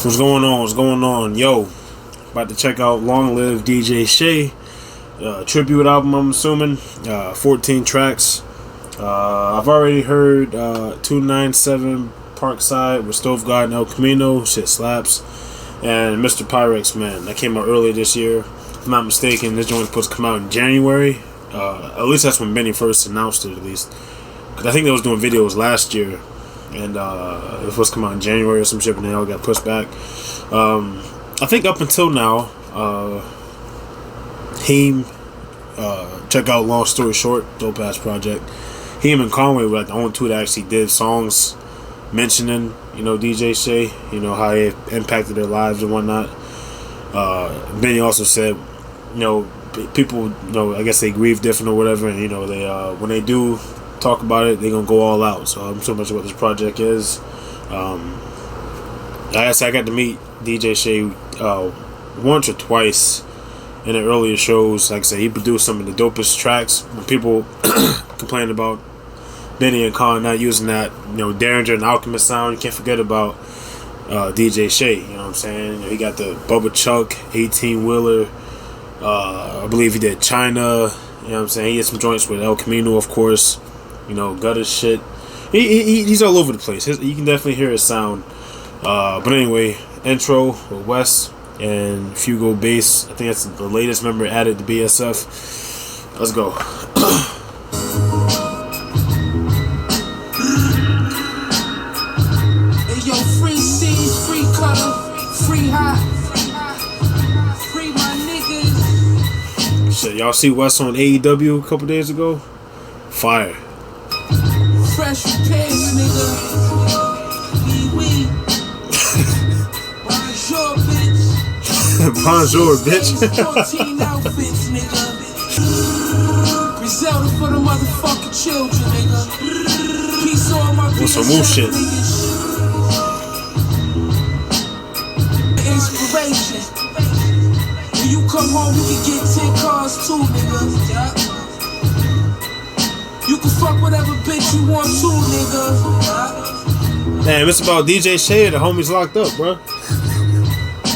What's going on? What's going on? Yo, about to check out Long Live DJ Shay, tribute album, I'm assuming. 14 tracks. I've already heard 297 Parkside with Stove God and El Camino. Shit slaps. And Mr. Pyrex, man, that came out earlier this year. If I'm not mistaken, this joint was supposed to come out in January. At least that's when Benny first announced it, at least. Because I think they was doing videos last year. And it was supposed to come out in January or some shit, and they all got pushed back. I think up until now, check out Long Story Short, dope ass project. Him and Conway were like the only two that actually did songs mentioning, DJ Shay, how it impacted their lives and whatnot. Benny also said, people, I guess they grieve different or whatever, and they when they do talk about it, they're gonna go all out. So I'm so much what this project is. I got to meet DJ Shay once or twice in the earlier shows. Like I said, he produced some of the dopest tracks. When people complain about Benny and Con not using that, Derringer and Alchemist sound, you can't forget about DJ Shay. You know what I'm saying? He got the Bubba Chuck 18-wheeler. I believe he did China. You know what I'm saying? He had some joints with El Camino, of course. Gutter shit. He's all over the place. You can definitely hear his sound. But anyway, intro with Wes and Fugo Bass. I think that's the latest member added to BSF. Let's go. Hey, yo, free seeds, free cutter, free hot, free my niggas. Shit, y'all see Wes on AEW a couple days ago? Fire. Fresh repairs, nigga. Bonjour, bitch. Bonjour, bitch. 14 outfits, nigga. Griselda for the motherfucking children, nigga. Peace on my What's some more shit? Inspiration. When you come home, you can get 10 cars too, nigga. You can fuck whatever bitch you want to, nigga. Damn, it's about DJ Shay. The homies locked up, bro.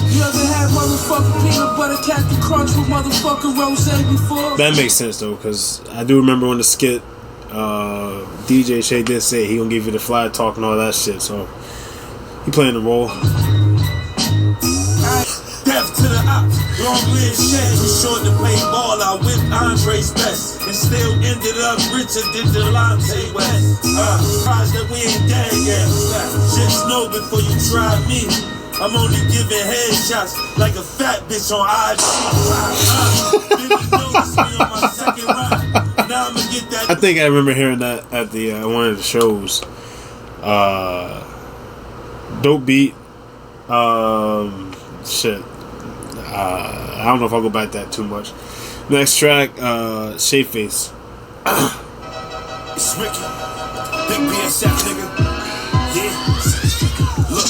You ever had motherfucking peanut butter Captain Crunch with motherfucking rosé before? That makes sense though, cause I do remember on the skit, DJ Shay did say he gonna give you the fly talk and all that shit. So he playing the role. Death to the ops, long live Shay. We short to play ball, I whipped Andre's best, and still ended up richer than Delonte West. Surprised that we ain't dead yet. Just know before you try me, I'm only giving headshots like a fat bitch on IG. Didn't notice me on my second ride. Now I'ma get that. I think I remember hearing that at the one of the shows. Dope beat. Shit. I don't know if I'll go back that too much. Next track, Shay Face. It's Ricky, big BSF nigga. Yeah. Look,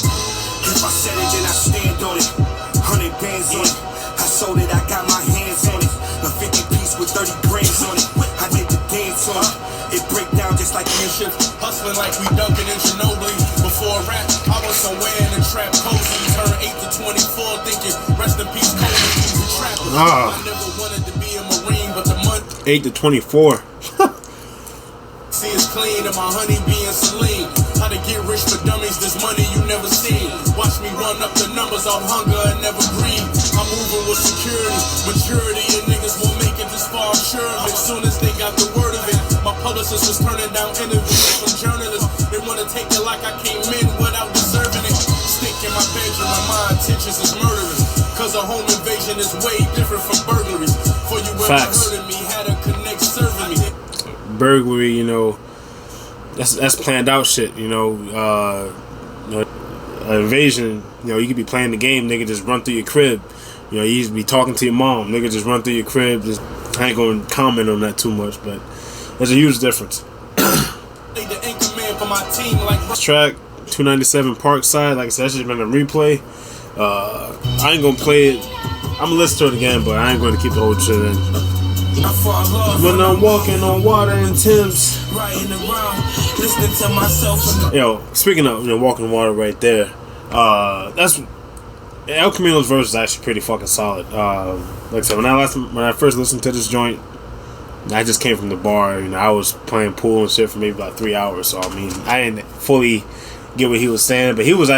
if I said it, then I stand on it. 100 bands on it. I sold it, I got my hands on it. A 50 piece with 30 grams on it. I did the dance on it. It break down just like friendship. Hustling like we dunking in Ginobili. Before rap, I was somewhere in the trap cozy. Turn 8 to 24, thinking rest in peace, Kobe. I never wanted to be a Marine, but the month 8 to 24. see it's clean and my honey being Celine. How to get rich for dummies, this money you never seen. Watch me run up the numbers off hunger and never greed. I'm moving with security, maturity, and niggas won't make it this far, I'm sure of it. Soon as they got the word of it, my publicist was turning down interviews from journalists. They wanna take it like I came in without deserving it. Stick in my bedroom and my intentions is murderous. Cause a home invasion is way different from burglaries. For you ever heard of me, had a connect serving me. Burglary, that's planned out shit, invasion, you could be playing the game, nigga just run through your crib. You used to be talking to your mom, nigga just run through your crib. I ain't gonna comment on that too much, but there's a huge difference. This track, 297 Parkside, like I said, that shit's been a replay. I ain't gonna play it. I'm gonna listen to it again, but I ain't gonna keep the whole shit in. When I'm walking on water and Thames. Yo, speaking of walking water right there, that's El Camino's verse is actually pretty fucking solid. Like I said, when I first listened to this joint, I just came from the bar. You know, I was playing pool and shit for maybe about 3 hours. So I mean, I didn't fully get what he was saying, but he was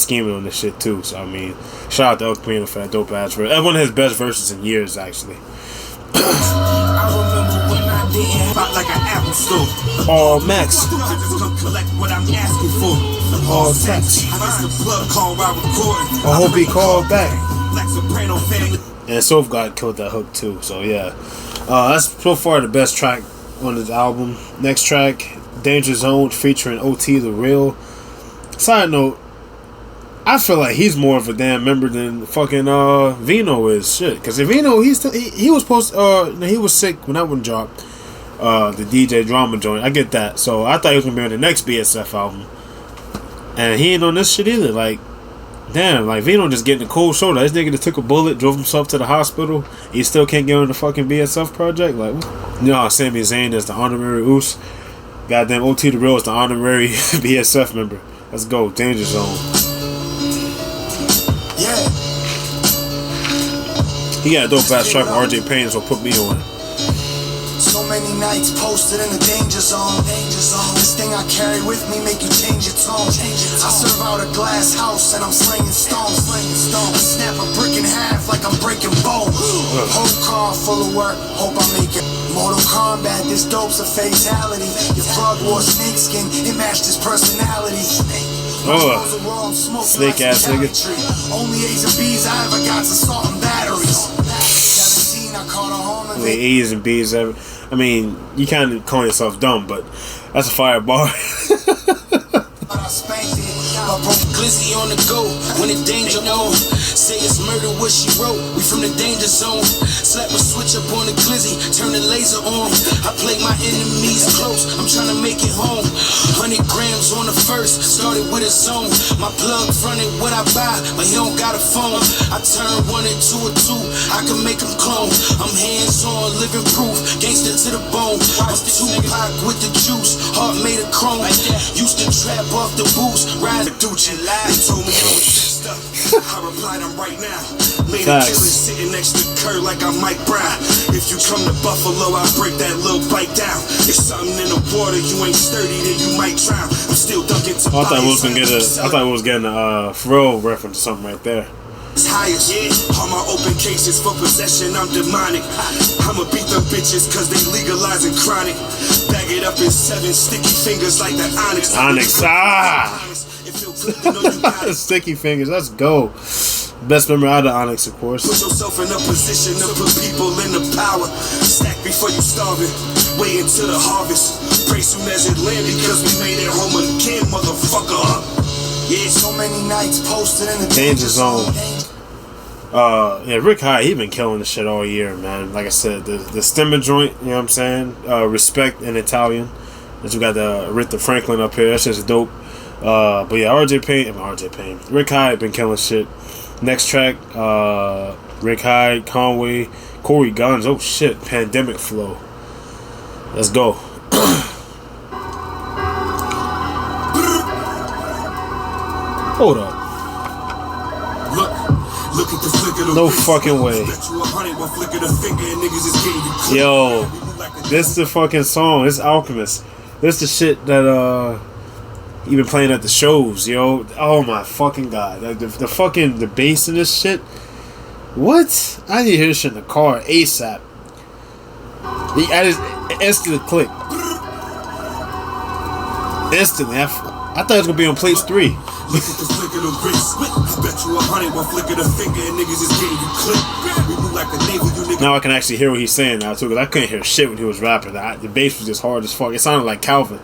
scheming on this shit too. So I mean, shout out to El Camino for that dope ass verse. One of his best verses in years, actually. I remember when I didn't pop like an apple store. All Max. I just come collect what I'm asking for. All text. I guess the plug call while recording. I hope he called back. Like Soprano family. And Soph God killed that hook too. So yeah, that's so far the best track on this album. Next track, Danger Zone featuring OT The Real. Side note, I feel like he's more of a damn member than fucking Vino is. Shit, because Vino, he was supposed he was sick when that one dropped. The DJ Drama joint, I get that. So I thought he was gonna be on the next BSF album, and he ain't on this shit either. Like, damn, like Vino just getting a cold shoulder. This nigga that took a bullet, drove himself to the hospital. He still can't get on the fucking BSF project. Like, you know, Sami Zayn is the honorary Oos. Goddamn, OT The Real is the honorary BSF member. Let's go, Danger Zone. Yeah. He got a dope ass track with RJ Payne, so put me on it. So many nights posted in the danger zone. This thing I carry with me make you change your tone. I serve out a glass house and I'm slinging stones. I snap a brick in half like I'm breaking bones. Whole car full of work, hope I make it. Mortal Kombat, this dope's a fatality. Your plug wore snakeskin, it matched his personality. Snake ass nigga. Only A's and B's I ever got to salt and batteries. 17, I caught a home and A's and B's ever. I mean, you kind of call yourself dumb, but that's a fire bar. Glizzy on the go when the danger on. Say it's murder what she wrote. We from the danger zone. Slap a switch up on the glizzy, turn the laser on. I play my enemies close. I'm trying to make it home. 100 grams on the first, started with a zone. My plug fronted what I buy, but he don't got a phone. I turn one into a two, I can make him clone. I'm hands on, living proof, gangster to the bone. I'm Tupac with the juice, heart made of chrome. Used to trap off the boost, ride the Ducci. They told me I was stuff. I replied, I'm right now. Made a killing sitting next to Kurt like I'm Mike Brown. If you come to Buffalo, I'll break that little bite down. If something in the water, you ain't sturdy, then you might drown. I'm still dunking to I thought we was getting a Pharrell reference or something right there. Highest, yeah. All my open cases for possession, I'm demonic. I'ma beat them bitches cause they legalizing chronic. Bag it up in 7 sticky fingers like the Onyx. Sticky fingers, let's go. Best member out of Onyx, of course. Put yourself in a position to put people in the power. Stack before you starving. Wait until the harvest. Pray soon as it land because we made it home again, motherfucker. Yeah, so many nights posted in the danger zone. Yeah, Rick Hyde, he been killing this shit all year, man. Like I said, the stemmer joint, you know what I'm saying? Respect in Italian. Then you got the Aretha Franklin up here. That shit's dope. But yeah, RJ Payne. Rick Hyde been killing shit. Next track, Rick Hyde, Conway, Corey Guns. Oh shit, Pandemic Flow. Let's go. Hold up. Look at the flick of the no fucking way. Yo, this the fucking song. It's Alchemist. This the shit that you been playing at the shows, yo. Oh my fucking god. Like the fucking the bass in this shit. What? I need to hear this shit in the car ASAP. I just instantly click. Instantly. I thought it was gonna be on plates 3. Look at the flick of the wrist. I bet you 100 one flick of the finger and niggas is getting you clipped. We move like a naval, you niggas. Now I can actually hear what he's saying now too, because I couldn't hear shit when he was rapping. The bass was just hard as fuck. It sounded like Calvin.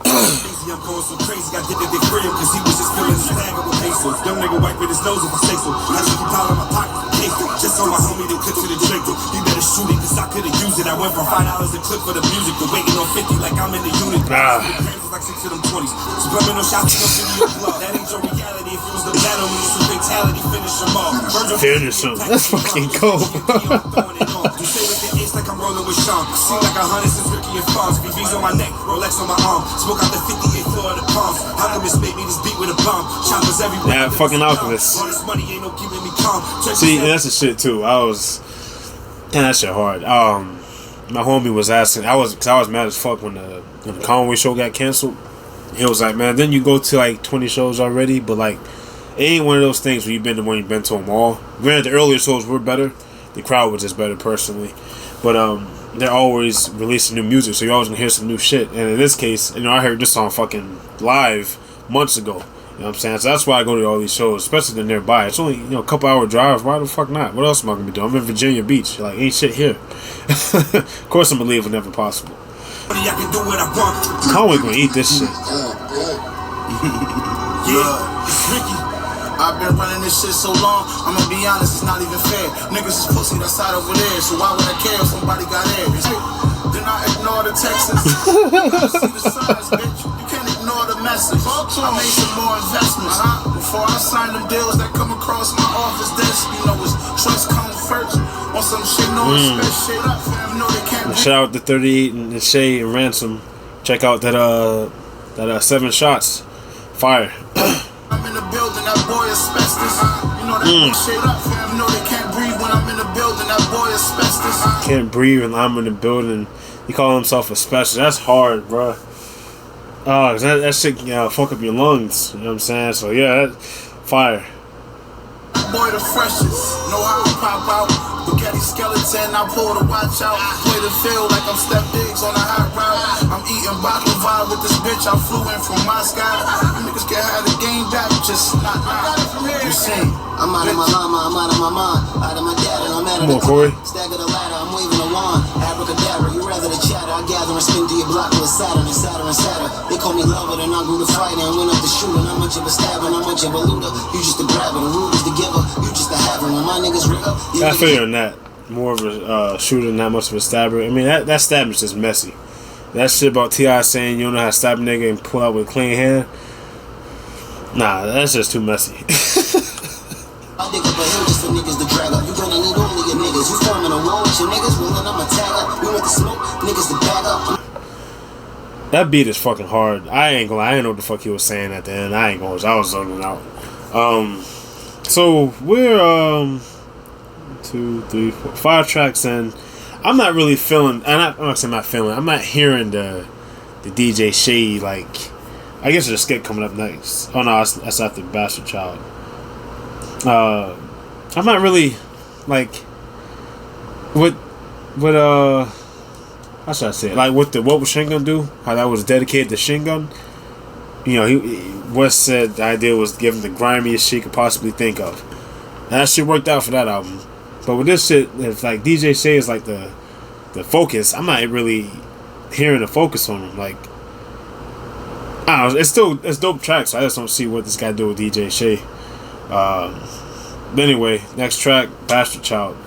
I'm going so crazy, I did it big for him because he was just feeling his bag with pesos. Young nigga wiping his nose if I say so. I should keep out of my pocket. Just so my homie didn't clip to the Draco. He better shoot it because I could've used it. I went from $5 a clip for the music to waiting on 50 like I'm in the unit. Like 6 of them 20s. Subliminal shots to video club. That ain't your reality. If it was the battle, me it's a fatality. Finish them all. Finish them. That's fucking cool. You say with the ace like I'm rolling with Sean. See like 100 since Ricky Indian farms, BBs on my neck, Rolex on my arm. Smoke out the 58 floor of the palms. Alchemist made me this beat with a bomb. Choppers everywhere. Yeah, fucking Alchemist. All this money ain't no keeping me calm. See, and that's the shit too. And that shit hard. My homie was asking. I was mad as fuck when the Conway show got canceled. He was like, man, then you go to like 20 shows already, but like, it ain't one of those things where you've been to them all. Granted, the earlier shows were better. The crowd was just better personally, but they're always releasing new music, so you're always gonna hear some new shit. And in this case, I heard this song fucking live months ago. You know what I'm saying? So that's why I go to all these shows, especially they're nearby. It's only a couple hour drive. Why the fuck not? What else am I gonna be doing? I'm in Virginia Beach. Like, ain't shit here. Of course, I'm gonna leave whenever possible. Conway gonna eat this shit. Yeah, it's Ricky. I've been running this shit so long, I'ma be honest, it's not even fair. Niggas is pussy, that side over there, so why would I care if somebody got air? Then I ignore the texts. You gotta see the signs, bitch. You can't ignore the message. I made some more investments. Before I sign them deals that come across my office desk, it's trust comes first. On some shit, no respect shit up, fam. No, they can't. Shout out to 38 and Shay and Ransom. Check out that 7 shots. Fire. I'm in the building, that boy asbestos. That shit up, fam. No, they can't breathe when I'm in the building, that boy asbestos. Can't breathe when I'm in the building. He call himself a special. That's hard, bro. That shit can fuck up your lungs. You know what I'm saying? So yeah, that's fire. Boy, the freshest. Know how I pop out. Spaghetti skeleton, I pull the watch out. Play the field like I'm Steph Diggs on a hot route. I'm eating baklava with this bitch. I flew in from Moscow. Niggas can have the game back, just not. You see, I'm out of my llama, I'm out of my mind. Out of my dad, and I'm out of the Corey. Stagger the ladder, I'm waving a wand. Abracadabra, you rather the chatter. I gather and spin through your block with Saturn and Saturn and Saturn. They call me lover, then I grew to fight and went up the shooter. Not much of a stabber, not much of a looter. You just a grabber, the rule is the giver. You just a haver. When my niggas rig up, I figure on that. More of a shooter, not much of a stabber. I mean, that stabbing's just messy. That shit about T.I. saying you don't know how to stab a nigga and pull out with a clean hand. Nah, that's just too messy. I dig up a hill just for niggas to drag up. You gonna need only your niggas. You forming a wall with your niggas, willing I'm a tag up. We want the smoke, niggas to bag up. That beat is fucking hard. I ain't gonna lie, I didn't know what the fuck he was saying at the end. I was zoning out. So we're 2, 3, 4, 5 tracks in. I'm not really feeling. I'm not hearing the DJ Shay, like. I guess there's a skit coming up next. Oh no, that's after Bastard Child. I'm not really like what how should I say it? Like what was Shin Gun do? How that was dedicated to Shin Gun. West said the idea was give him the grimiest shit he could possibly think of. And that shit worked out for that album. But with this shit, if like DJ Shay is like the focus, I'm not really hearing the focus on him. Like, I don't know, it's dope tracks. So I just don't see what this guy do with DJ Shay. But anyway, next track, Bastard Child.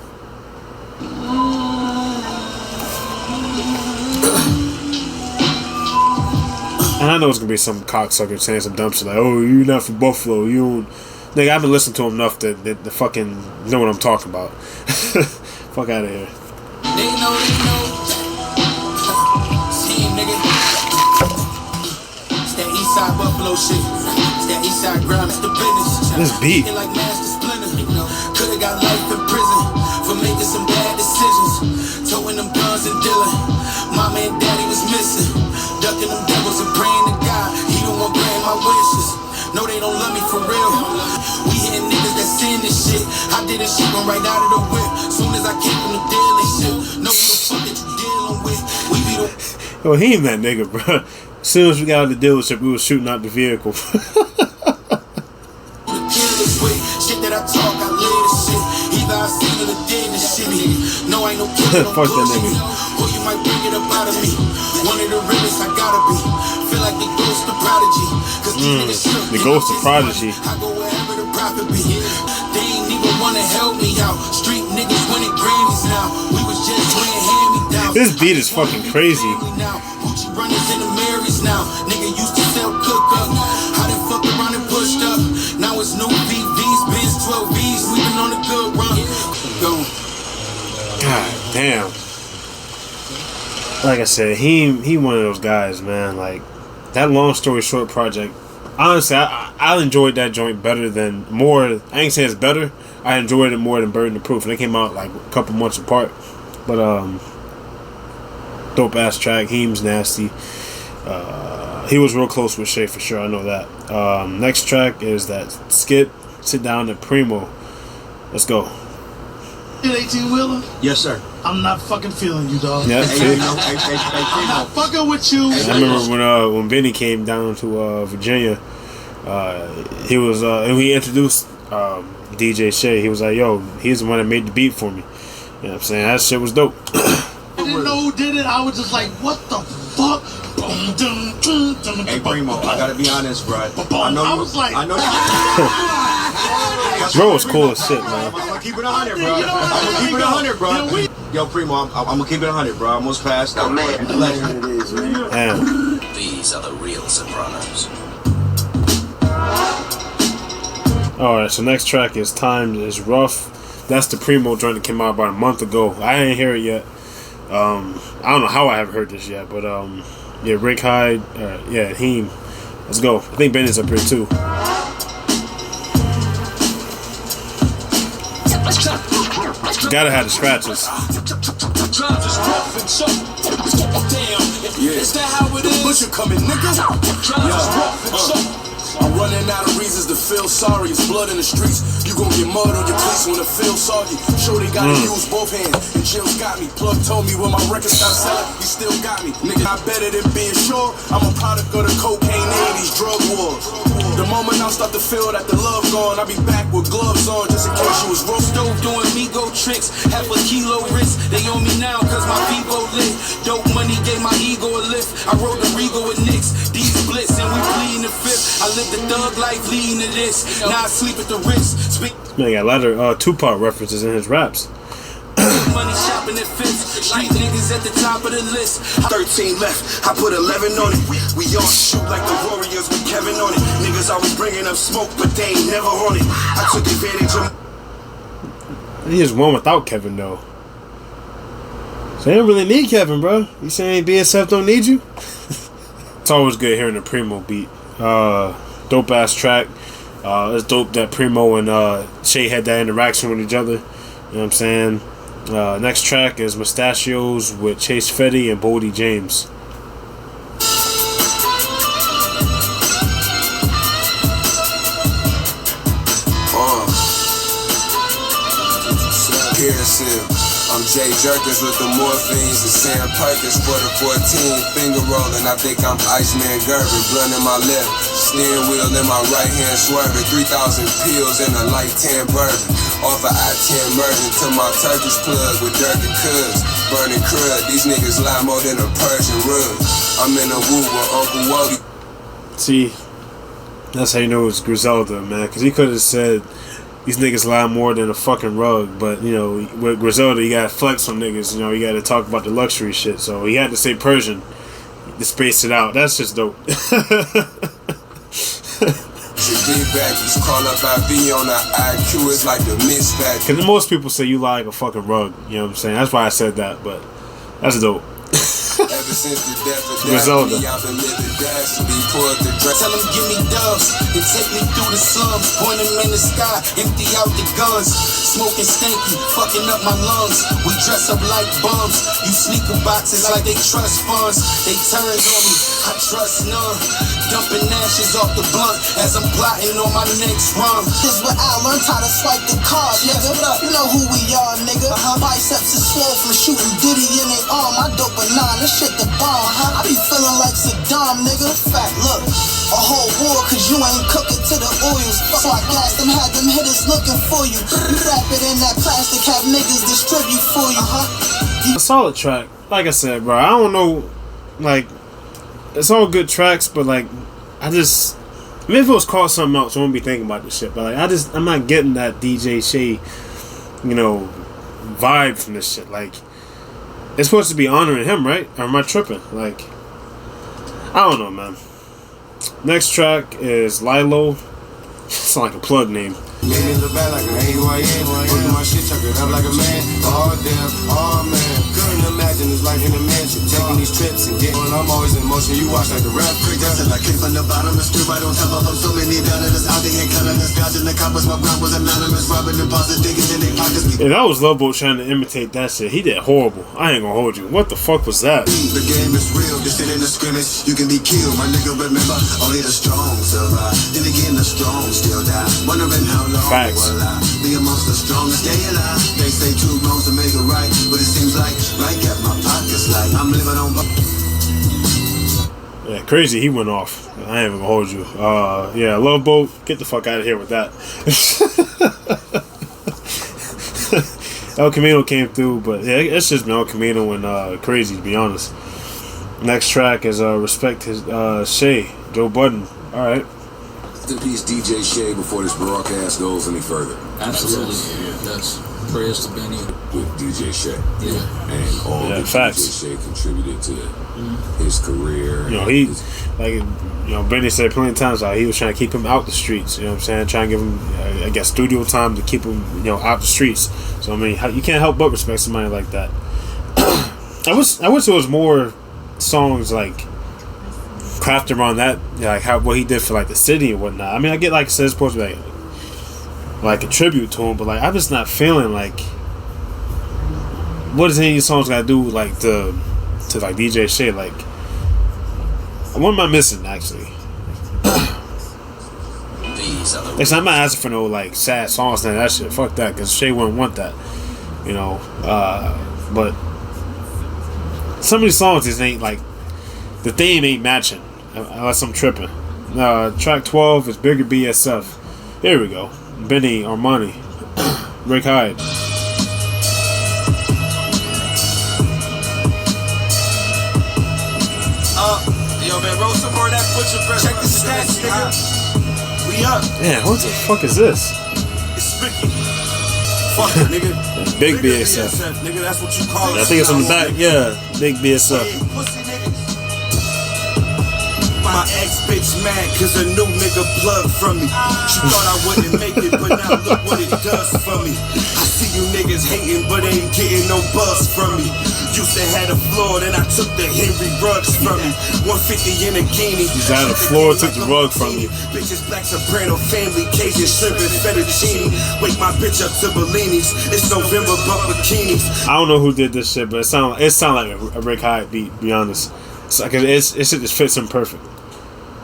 And I know it's gonna be some cocksucker saying some dumb shit like, "Oh, you're not from Buffalo, you don't." Nigga, I've been listening to him enough to fucking know what I'm talking about. Fuck out of here. They know. See, nigga. It's that Eastside Buffalo shit. It's that Eastside grind, it's the business. This beat. Like Master Splinter. Could've got life in prison for making some bad decisions. Towing them guns and dealing. Mama and daddy was missing. Ducking them devils and praying to God. He don't want to grant my wishes. No, they don't love me for real. We hitting niggas that sin this shit. I did this shit, going right out of the whip. Soon as I came from the daily shit. Know who the fuck that you dealing with. We be the. Yo, he ain't that nigga, bro. As soon as we got out of the dealership, we was shooting out the vehicle. Shit that I talk, I live this shit. Either I see it or did this shit. No, I ain't no kid, fuck that nigga. Or you might bring it up out of me. One of the realest I gotta be. Feel like the ghost of Prodigy. Cause these niggas shook. The ghost of Prodigy. I go wherever the profit be. They ain't even wanna help me out. Street niggas winning Grammys now. We was just playing hand-me-downs. This beat is fucking crazy. Gucci runners in the Marys now. Nigga used to sell cook up. How they fuck around and pushed up. Now it's new BVs, Benz 12Vs. We been on a good run. Go. God damn. like I said, he one of those guys, man. Like that Long Story Short project. Honestly, I enjoyed that joint better than more. I ain't saying it's better. I enjoyed it more than Burden of Proof, and they came out like a couple months apart. But dope ass track. Heem's nasty. He was real close with Shay for sure. I know that. Next track is that Skip Sit Down to Primo. Let's go. 18-wheeler? Yes, sir. I'm not fucking feeling you, dog. Yeah, Hey, I'm not fucking with you. I remember when Benny came down to Virginia, he was and we introduced DJ Shay. He was like, "Yo, he's the one that made the beat for me." You know what I'm saying? That shit was dope. I didn't know who did it. I was just like, "What the fuck?" Hey, Primo, I gotta be honest, bro. I was like, I know Bro was cool as shit, man. I'm gonna keep it 100, bro. I'm gonna keep it 100, bro. Yo, Primo, I'm gonna keep it 100, bro. I almost passed out. Damn. These are the real Sopranos. Alright, so next track is Time is Rough. That's the Primo joint that came out about a month ago. I didn't hear it yet. I don't know how I haven't heard this yet, but yeah, Rick Hyde, yeah, Heem. Let's go. I think Benny's up here too. Gotta have the scratches. Is that how it is? Butcher coming, nigga. I'm running out of reasons to feel sorry. It's blood in the streets. You gon' get mud on your cleats when it feels soggy. Sure they gotta use both hands. And Jill's got me. Plug told me when my record stopped selling, he still got me. Nigga, I better than being sure. I'm a product of the cocaine 80s drug wars. The moment I start to feel that the love gone, I'll be back with gloves on just in case you was roast. Stove doing Migo tricks, half a kilo wrist. They own me now cause my Vivo lit. Dope money gave my ego a lift. I rode the Regal with Knicks. These splits and we bleeding the fifth. I live the thug life leading to this. Now I sleep at the Ritz. Man, got a lot of Tupac references in his raps. Money shopping at Fifth. Street niggas at the top of the list. 13 left, I put 11 on it. We all shoot like the Warriors with Kevin on it. Niggas always bringing up smoke, but they ain't never on it. I took advantage of. He just won without Kevin though. So they don't really need Kevin, bro. You saying BSF don't need you? It's always good hearing the Primo beat. Dope ass track. It's dope that Primo and Shay had that interaction with each other. You know what I'm saying? Next track is Mustachios with Chase Fetty and Boldy James. I'm Jay Jerkins with the morphines and Sam Perkins for the 14. Finger rolling, I think I'm Iceman Gervin. Blunt in my left, steering wheel in my right hand swerving. 3,000 pills in a light tan bourbon. Off of I-10 merging to my Turkish plug with Dirk and Cuz. Burning crud, these niggas lie more than a Persian rug. I'm in a woo with Uncle Wody. See, that's how you know it's Griselda, man. Because he could have said these niggas lie more than a fucking rug, but you know, with Griselda, you gotta flex on niggas. You know, you gotta talk about the luxury shit. So he had to say Persian to space it out. That's just dope. Because most people say you lie like a fucking rug. You know what I'm saying? That's why I said that, but that's dope. Ever since the death of Griselda. I've been living dastardly. Poured the dress. Tell them give me dubs and take me through the slums. Point them in the sky, empty out the guns. Smoking stanky, fucking up my lungs. We dress up like bums. You sneaker boxes like they trust funds. They turns on me, I trust none. Dumping ashes off the blunt as I'm plotting on my next run. This what I learned how to swipe the card, nigga. You know who we are, nigga. Biceps is swole from shooting Diddy in their arm. I dope a 9, this shit the bomb. I be feeling like Saddam, nigga. Fact, look, a whole war, cause you ain't cooking to the oils. So I gassed them, had them hitters looking for you. You wrap it in that plastic, have niggas distribute for you. A solid track. Like I said, bro, I don't know, like, it's all good tracks, but like, I mean, if it was called something else, I wouldn't be thinking about this shit. But like, I'm not getting that DJ Shay, you know, vibe from this shit. Like, it's supposed to be honoring him, right? Or am I tripping? Like, I don't know, man. Next track is Lilo. sound like a plug name. Made me look bad like I ain't who I am. Working my shit, chuck it up like a man. Oh damn, oh man. Couldn't imagine this life in a mansion. Taking these trips and getting when I'm always in motion. You watch like the rap freak. That's it, I came from the bottom and stood right on top of them. So many downers out there cutting us. Dodging the coppers, my grind was anonymous. Robbing deposit, digging in their pockets. And that was Love Boat trying to imitate that shit. He did horrible. I ain't gonna hold you. What the fuck was that? The game is real. This ain't in the scrimmage. You can be killed, my nigga. Remember, only the strong survive. Then again, the strong still die. Wondering how long Facts. will I be amongst the strongest. Stay alive. They say two wrongs to make it right, but it seems like right got my pockets like I'm living on. Yeah, crazy. He went off. I ain't even gonna hold you. Yeah, Love Boat. Get the fuck out of here with that. El Camino came through, but yeah, it's just been El Camino and Crazy, to be honest. Next track is Respect His Shay, Joe Budden. All right. Rest in peace, DJ Shay, before this broadcast goes any further. Absolutely. That's prayers to Benny. With DJ Shay. Yeah. And all that facts. DJ Shay contributed to his career. You know, he, like, you know, Benny said plenty of times how he was trying to keep him out the streets. You know what I'm saying? Trying to give him, I guess, studio time to keep him, you know, out the streets. So, I mean, you can't help but respect somebody like that. I wish there was more songs, like, crafted around that, like, what he did for, like, the city and whatnot. I mean, I get, like I said, it's supposed to be, like a tribute to him, but, like, I'm just not feeling, like, what does any of these songs gotta do, like, to like, DJ Shay, like, what am I missing, actually? Listen, I'm not asking for no, like, sad songs and that shit. Fuck that, because Shay wouldn't want that, you know. But some of these songs just ain't, like, the theme ain't matching, unless I'm tripping. Track 12 is Bigger BSF. Here we go. Benny Armani. Rick Hyde. Yo, man, roll some more of that butcher bread. Check the stats, nigga. We up. Yeah, what the fuck is this? It's Ricky. Fuck it, nigga. Big BSF. Nigga, that's what you call it. I think it's on the back. Yeah, Big BSF. Pussy niggas. My ex-bitch mad cause a new nigga plugged from me. She thought I wouldn't make it, but now look what it does for me. I see you niggas hating, but ain't getting no buzz from me. Used to have the floor, then I took the Henry rugs from me. 150 in a guinea. He's out of the floor, took the rug from you. Bitches, black soprano, family, Cajun shrimp and fettuccine. Wake my bitch up to Bellinis. It's November, but bikinis. I don't know who did this shit, but it sound like a Rick Hyde beat, to be honest. So, cause it just fits him perfect.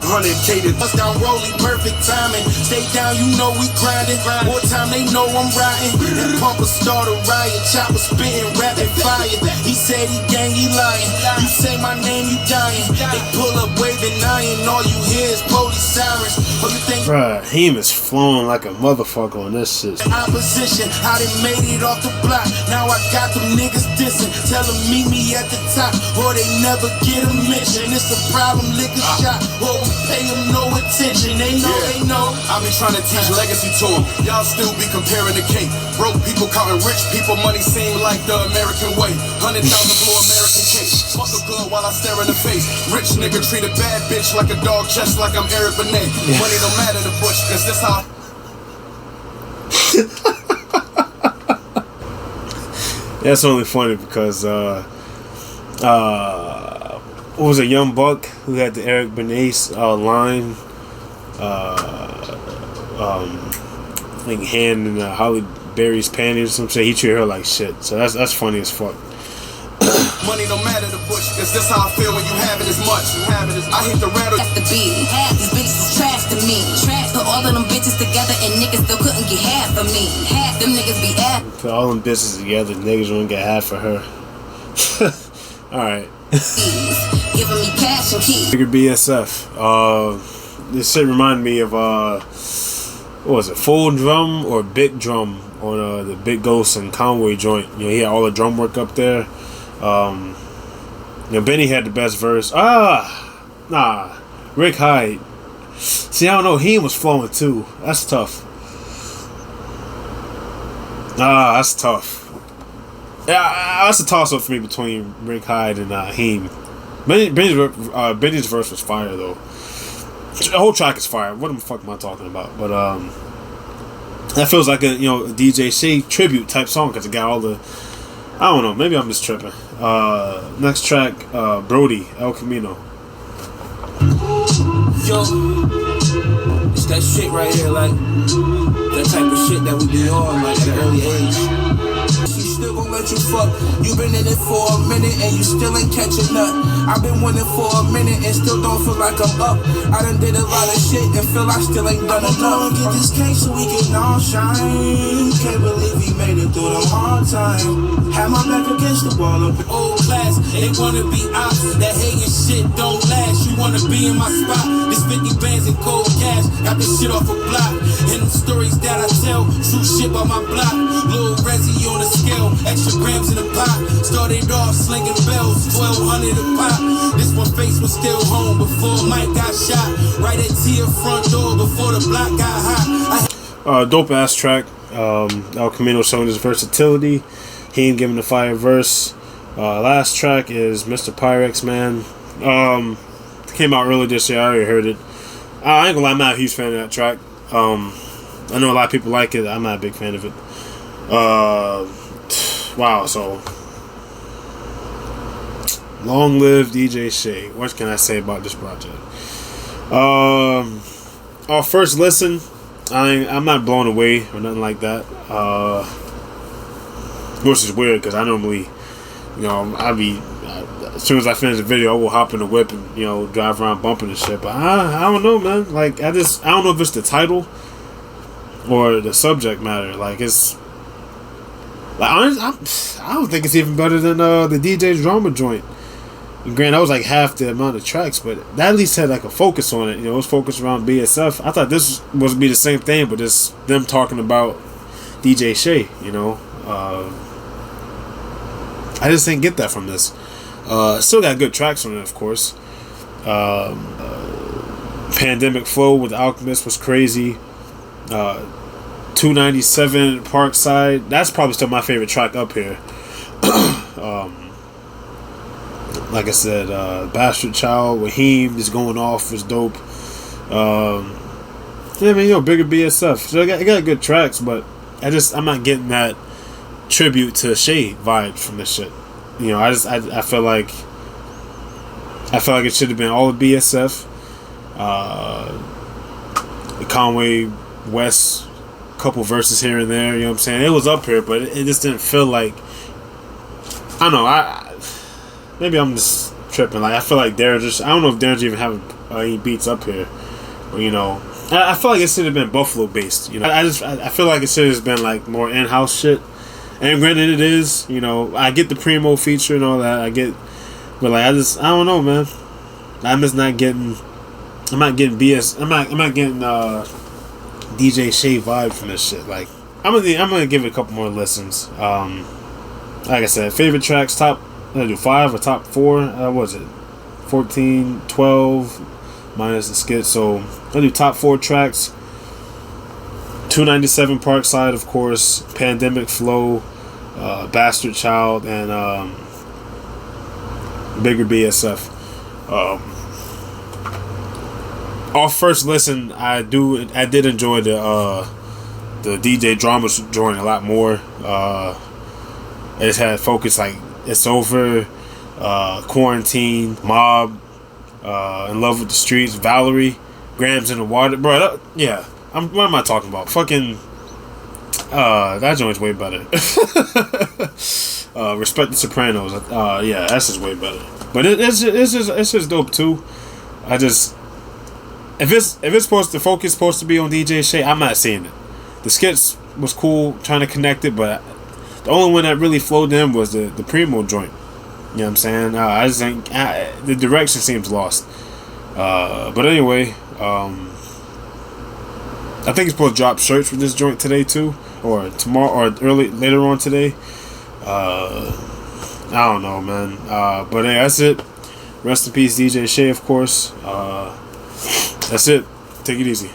100K to bust down rolling, perfect timing. Stay down, you know we grinding. More time, they know I'm riding. That pumper start a riot, chopper spitting rapid fire. He said he gang, he lying. You say my name, you dying. They pull up waving iron, all you hear is police sirens. Oh, you think Bruh, him is flowing like a motherfucker on this shit. opposition, how they made it off the block. Now I got them niggas dissing. Tell them meet me at the top, or they never get a mention. It's a problem, lick a shot, or we pay them no attention. They know, they know. I've been trying to teach legacy to them. Y'all still be comparing the cake. Broke people counting rich people. Money seem like the American way. 100,000 for American cake. Fuck a girl while I stare in the face. Rich nigga treat a bad bitch like a dog, just like I'm Eric Benet. Money don't matter to Bush, cause this how. That's only funny because what was a Young Buck who had the Eric Benet line, I think hand in Holly Berry's panties or some shit. He treated her like shit, so that's funny as fuck. Money don't matter to Bush, cause this how I feel when you have it as much. I hit the rattle. That's the beat. Half these bitches is trash to me. Trash put all of them bitches together and niggas still couldn't get half of me. Half them niggas be ass. Put all them bitches together, niggas won't get half for her. Alright. Giving me cash and keys. Bigger BSF. This shit reminded me of what was it, Full Drum or Big Drum on the Big Ghost and Conway joint. You know, he had all the drum work up there. You know, Benny had the best verse. Rick Hyde. See, I don't know, he was flowing too. That's tough. That's tough. Yeah, that's a toss up for me between Rick Hyde and Heem. Benny's verse was fire though. The whole track is fire. What the fuck am I talking about? But that feels like a DJ Shay tribute type song because it got all the. I don't know. Maybe I'm just tripping. Next track, Brody, El Camino. Yo, it's that shit right here, like that type of shit that we be on like at an early age. She still gon' let you fuck. You been in it for a minute and you still ain't catching up. I've been winning for a minute and still don't feel like I'm up. I done did a lot of shit and feel I still ain't done enough. Get this cake so we can all shine. Can't believe we made it through the hard time. Had my back against the wall of Old class, they wanna be ops. That hating shit don't last. You wanna be in my spot. This 50 bands in cold cash. Got this shit off a block. And the stories that I tell, true shit by my block. Little Resi on the scale, extra grams in the pot. Started off slinging bells, 1200 a pop. This one face was still home before Mike got shot. Right at Tia front door before the block got hot. Dope ass track. El Camino showing his versatility. He ain't giving the fire verse. Last track is Mr. Pyrex, man. Came out early this year. I already heard it. I ain't gonna lie, I'm not a huge fan of that track. I know a lot of people like it. I'm not a big fan of it. Wow, so long live DJ Shay. What can I say about this project? Our first listen, I'm not blown away or nothing like that. Which is weird because I normally, as soon as I finish the video, I will hop in the whip and drive around bumping and shit. But I don't know, man. Like I don't know if it's the title or the subject matter. Like it's like I don't think it's even better than the DJ's drama joint. And granted, that was like half the amount of tracks, but that at least had like a focus on it. It was focused around BSF. I thought this was be the same thing, but just them talking about DJ Shay. I just didn't get that from this. Still got good tracks on it, of course. Pandemic Flow with Alchemist was crazy. 297 Parkside, that's probably still my favorite track up here. Like I said, Bastard Child, Waheem is going off, was dope. Bigger BSF. So it got good tracks, but I'm not getting that tribute to Shay vibe from this shit. I feel like it should have been all of BSF. Conway West, couple verses here and there. You know what I'm saying? It was up here, but it just didn't feel like. I don't know. Maybe I'm just tripping. Like I feel like I don't know if Darren's even having any beats up here. Or, I feel like it should have been Buffalo based. I feel like it should have been like more in-house shit. And granted, it is. I get the Primo feature and all that. I get, but like I don't know, man. I'm just not getting. I'm not getting BS. I'm not getting DJ Shay vibe from this shit. Like I'm gonna give it a couple more listens. Like I said, favorite tracks, top. I'm gonna do 5 or top 4. What was it? 14, 12 minus the skit. So I'm gonna do top 4 tracks. 297 Parkside, of course. Pandemic Flow, Bastard Child, and Bigger BSF. Off first listen, I did enjoy the DJ drama joint a lot more. It had focus like It's Over, Quarantine, Mob, In Love with the Streets, Valerie, Grams in the Water, bro. Yeah. What am I talking about? Fucking that joint's way better. Respect the Sopranos. Yeah, that's just way better. But it's just dope too. If it's supposed to be on DJ Shay, I'm not seeing it. The skits was cool, trying to connect it, but the only one that really flowed in was the Primo joint. You know what I'm saying? I just think the direction seems lost. But anyway, I think he's supposed to drop shirts with this joint today too, or tomorrow, or later on today. I don't know, man. But hey, that's it. Rest in peace, DJ Shay, of course. That's it. Take it easy.